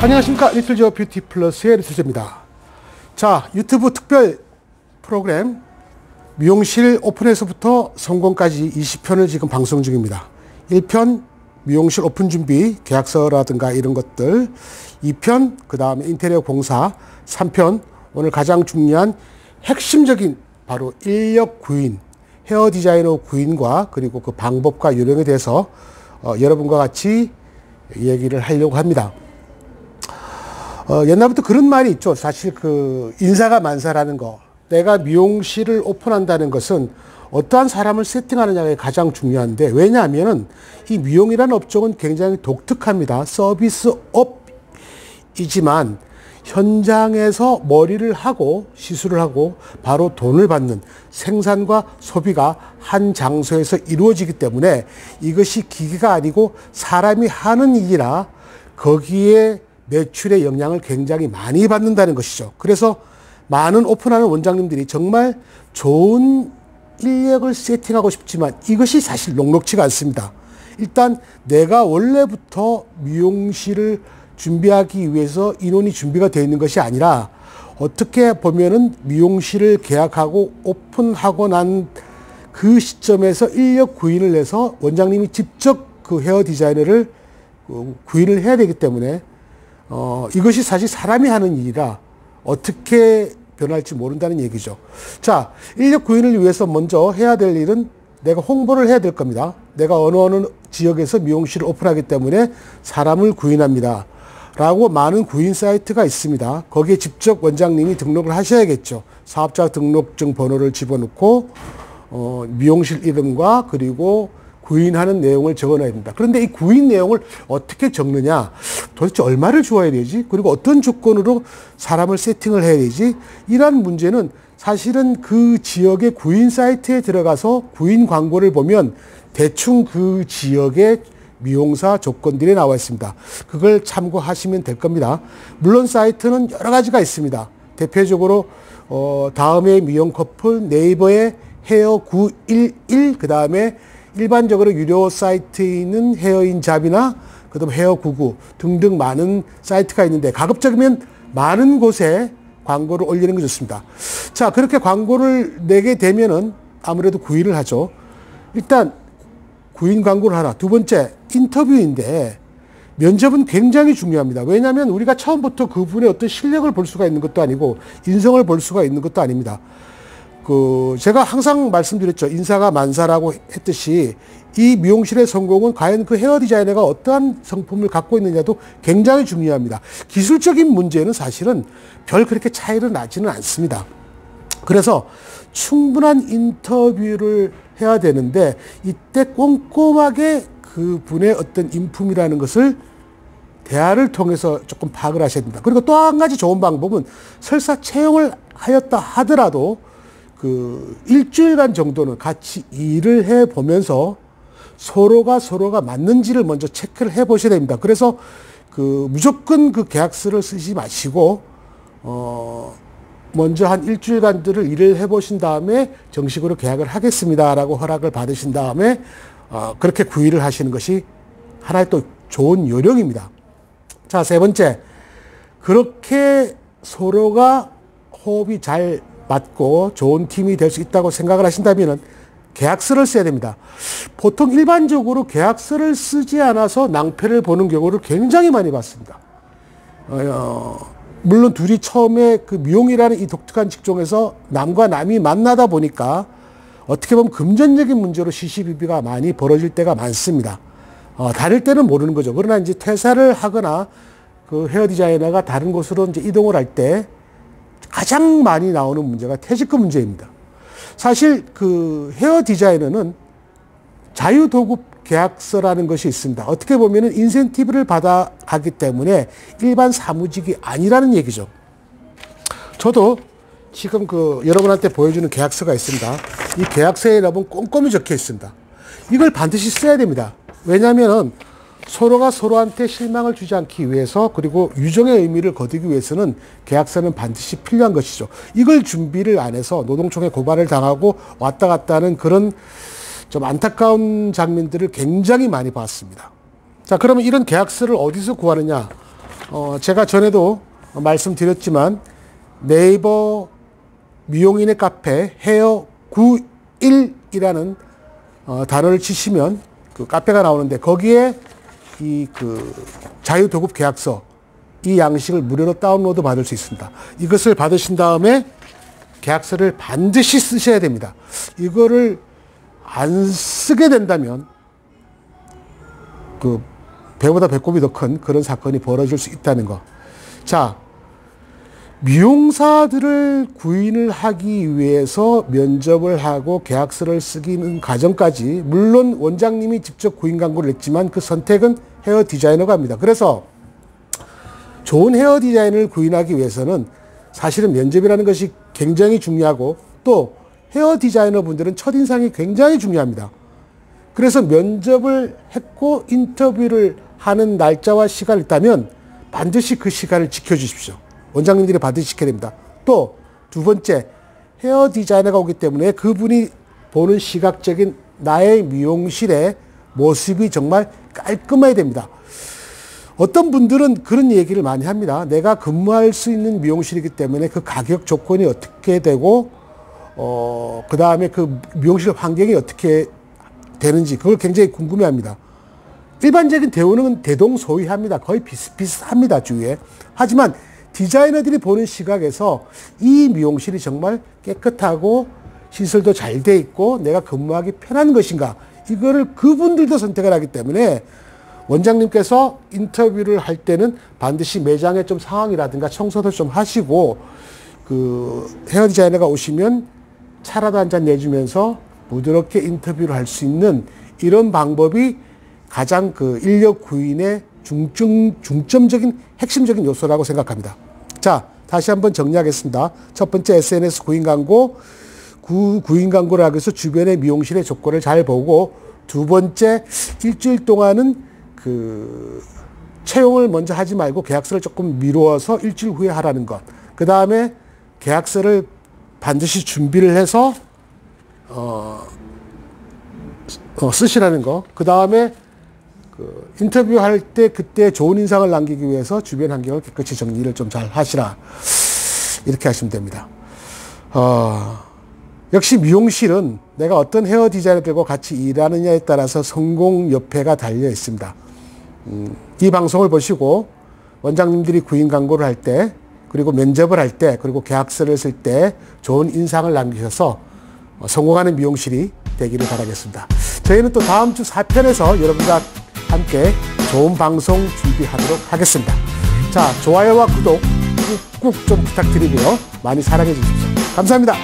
안녕하십니까. 리틀조 뷰티 플러스의 리틀조입니다. 자, 유튜브 특별 프로그램 미용실 오픈에서부터 성공까지 20편을 지금 방송 중입니다. 1편 미용실 오픈 준비, 계약서라든가 이런 것들, 2편 그 다음에 인테리어 공사, 3편 오늘 가장 중요한 핵심적인 바로 인력 구인, 헤어 디자이너 구인과 그리고 그 방법과 요령에 대해서 여러분과 같이 얘기를 하려고 합니다. 옛날부터 그런 말이 있죠. 사실 그 인사가 만사라는 거. 내가 미용실을 오픈한다는 것은 어떠한 사람을 세팅하느냐가 가장 중요한데, 왜냐하면 이 미용이라는 업종은 굉장히 독특합니다. 서비스업이지만 현장에서 머리를 하고 시술을 하고 바로 돈을 받는 생산과 소비가 한 장소에서 이루어지기 때문에 이것이 기계가 아니고 사람이 하는 일이라 거기에 매출의 영향을 굉장히 많이 받는다는 것이죠. 그래서 많은 오픈하는 원장님들이 정말 좋은 인력을 세팅하고 싶지만 이것이 사실 녹록지가 않습니다. 일단 내가 원래부터 미용실을 준비하기 위해서 인원이 준비가 되어 있는 것이 아니라, 어떻게 보면은 미용실을 계약하고 오픈하고 난 그 시점에서 인력 구인을 해서 원장님이 직접 그 헤어 디자이너를 구인을 해야 되기 때문에 이것이 사실 사람이 하는 일이라 어떻게 변할지 모른다는 얘기죠. 자, 인력 구인을 위해서 먼저 해야 될 일은 내가 홍보를 해야 될 겁니다. 내가 어느 지역에서 미용실을 오픈하기 때문에 사람을 구인합니다 라고 많은 구인 사이트가 있습니다. 거기에 직접 원장님이 등록을 하셔야겠죠. 사업자 등록증 번호를 집어넣고 미용실 이름과 그리고 구인하는 내용을 적어놔야 됩니다. 그런데 이 구인 내용을 어떻게 적느냐, 도대체 얼마를 주어야 되지, 그리고 어떤 조건으로 사람을 세팅을 해야 되지, 이런 문제는 사실은 그 지역의 구인 사이트에 들어가서 구인 광고를 보면 대충 그 지역의 미용사 조건들이 나와 있습니다. 그걸 참고하시면 될 겁니다. 물론 사이트는 여러 가지가 있습니다. 대표적으로 다음의 미용 커플, 네이버의 헤어 911, 그 다음에 일반적으로 유료 사이트에 있는 헤어인 잡이나 그다음 헤어 99 등등 많은 사이트가 있는데, 가급적이면 많은 곳에 광고를 올리는 게 좋습니다. 자, 그렇게 광고를 내게 되면은 아무래도 구인을 하죠. 일단 구인 광고를 하나. 두 번째, 인터뷰인데 면접은 굉장히 중요합니다. 왜냐하면 우리가 처음부터 그분의 어떤 실력을 볼 수가 있는 것도 아니고 인성을 볼 수가 있는 것도 아닙니다. 제가 항상 말씀드렸죠. 인사가 만사라고 했듯이 이 미용실의 성공은 과연 그 헤어 디자이너가 어떠한 성품을 갖고 있느냐도 굉장히 중요합니다. 기술적인 문제는 사실은 별 그렇게 차이는 나지는 않습니다. 그래서 충분한 인터뷰를 해야 되는데, 이때 꼼꼼하게 그분의 어떤 인품이라는 것을 대화를 통해서 조금 파악을 하셔야 됩니다. 그리고 또 한 가지 좋은 방법은 설사 채용을 하였다 하더라도 일주일간 정도는 같이 일을 해 보면서 서로가 맞는지를 먼저 체크를 해 보셔야 됩니다. 그래서 무조건 그 계약서를 쓰지 마시고 먼저 한 일주일간들을 일을 해 보신 다음에 정식으로 계약을 하겠습니다라고 허락을 받으신 다음에 그렇게 구일을 하시는 것이 하나의 또 좋은 요령입니다. 자, 세 번째, 그렇게 서로가 호흡이 잘 맞고 좋은 팀이 될 수 있다고 생각을 하신다면 계약서를 써야 됩니다. 보통 일반적으로 계약서를 쓰지 않아서 낭패를 보는 경우를 굉장히 많이 봤습니다. 물론 둘이 처음에 그 미용이라는 이 독특한 직종에서 남과 남이 만나다 보니까 어떻게 보면 금전적인 문제로 시시비비가 많이 벌어질 때가 많습니다. 다를 때는 모르는 거죠. 그러나 이제 퇴사를 하거나 그 헤어 디자이너가 다른 곳으로 이제 이동을 할 때 가장 많이 나오는 문제가 퇴직금 문제입니다. 사실 그 헤어 디자이너는 자유도급 계약서라는 것이 있습니다. 어떻게 보면은 인센티브를 받아가기 때문에 일반 사무직이 아니라는 얘기죠. 저도 지금 여러분한테 보여주는 계약서가 있습니다. 이 계약서에 여러분 꼼꼼히 적혀 있습니다. 이걸 반드시 써야 됩니다. 왜냐하면 서로가 서로한테 실망을 주지 않기 위해서, 그리고 유정의 의미를 거두기 위해서는 계약서는 반드시 필요한 것이죠. 이걸 준비를 안 해서 노동청에 고발을 당하고 왔다 갔다 하는 그런 좀 안타까운 장면들을 굉장히 많이 봤습니다. 자, 그러면 이런 계약서를 어디서 구하느냐? 제가 전에도 말씀드렸지만 네이버 미용인의 카페 헤어 91이라는 단어를 치시면 그 카페가 나오는데 거기에 이 그 자유도급 계약서 이 양식을 무료로 다운로드 받을 수 있습니다. 이것을 받으신 다음에 계약서를 반드시 쓰셔야 됩니다. 이거를 안 쓰게 된다면 그 배보다 배꼽이 더 큰 그런 사건이 벌어질 수 있다는 거. 자, 미용사들을 구인을 하기 위해서 면접을 하고 계약서를 쓰기는 과정까지 물론 원장님이 직접 구인 광고를 냈지만 그 선택은 헤어 디자이너가 합니다. 그래서 좋은 헤어 디자인을 구인하기 위해서는 사실은 면접이라는 것이 굉장히 중요하고 또 헤어 디자이너 분들은 첫인상이 굉장히 중요합니다. 그래서 면접을 했고 인터뷰를 하는 날짜와 시간이 있다면 반드시 그 시간을 지켜주십시오. 원장님들이 반드시 지켜야 됩니다. 또 두 번째, 헤어 디자이너가 오기 때문에 그분이 보는 시각적인 나의 미용실의 모습이 정말 깔끔해야 됩니다. 어떤 분들은 그런 얘기를 많이 합니다. 내가 근무할 수 있는 미용실이기 때문에 그 가격 조건이 어떻게 되고 그 다음에 그 미용실 환경이 어떻게 되는지 그걸 굉장히 궁금해합니다. 일반적인 대우는 대동소이합니다. 거의 비슷합니다. 주위에. 하지만 디자이너들이 보는 시각에서 이 미용실이 정말 깨끗하고 시설도 잘 돼 있고 내가 근무하기 편한 것인가 이거를 그분들도 선택을 하기 때문에 원장님께서 인터뷰를 할 때는 반드시 매장의 좀 상황이라든가 청소도 좀 하시고 그 헤어 디자이너가 오시면 차라도 한 잔 내주면서 부드럽게 인터뷰를 할 수 있는 이런 방법이 가장 그 인력 구인의 중점적인 핵심적인 요소라고 생각합니다. 자, 다시 한번 정리하겠습니다. 첫 번째 SNS 구인 광고, 구인 광고를 하기 위해서 주변의 미용실의 조건을 잘 보고 두 번째 일주일 동안은 그 채용을 먼저 하지 말고 계약서를 조금 미루어서 일주일 후에 하라는 것. 그 다음에 계약서를 반드시 준비를 해서 쓰시라는 거. 그 다음에 그 인터뷰할 때 그때 좋은 인상을 남기기 위해서 주변 환경을 깨끗이 정리를 좀 잘 하시라. 이렇게 하시면 됩니다. 역시 미용실은 내가 어떤 헤어 디자이너들과 같이 일하느냐에 따라서 성공 여패가 달려 있습니다. 이 방송을 보시고 원장님들이 구인 광고를 할 때 그리고 면접을 할 때 그리고 계약서를 쓸 때 좋은 인상을 남기셔서 성공하는 미용실이 되기를 바라겠습니다. 저희는 또 다음 주 4편에서 여러분과 함께 좋은 방송 준비하도록 하겠습니다. 자, 좋아요와 구독 꾹꾹 좀 부탁드리고요. 많이 사랑해 주십시오. 감사합니다.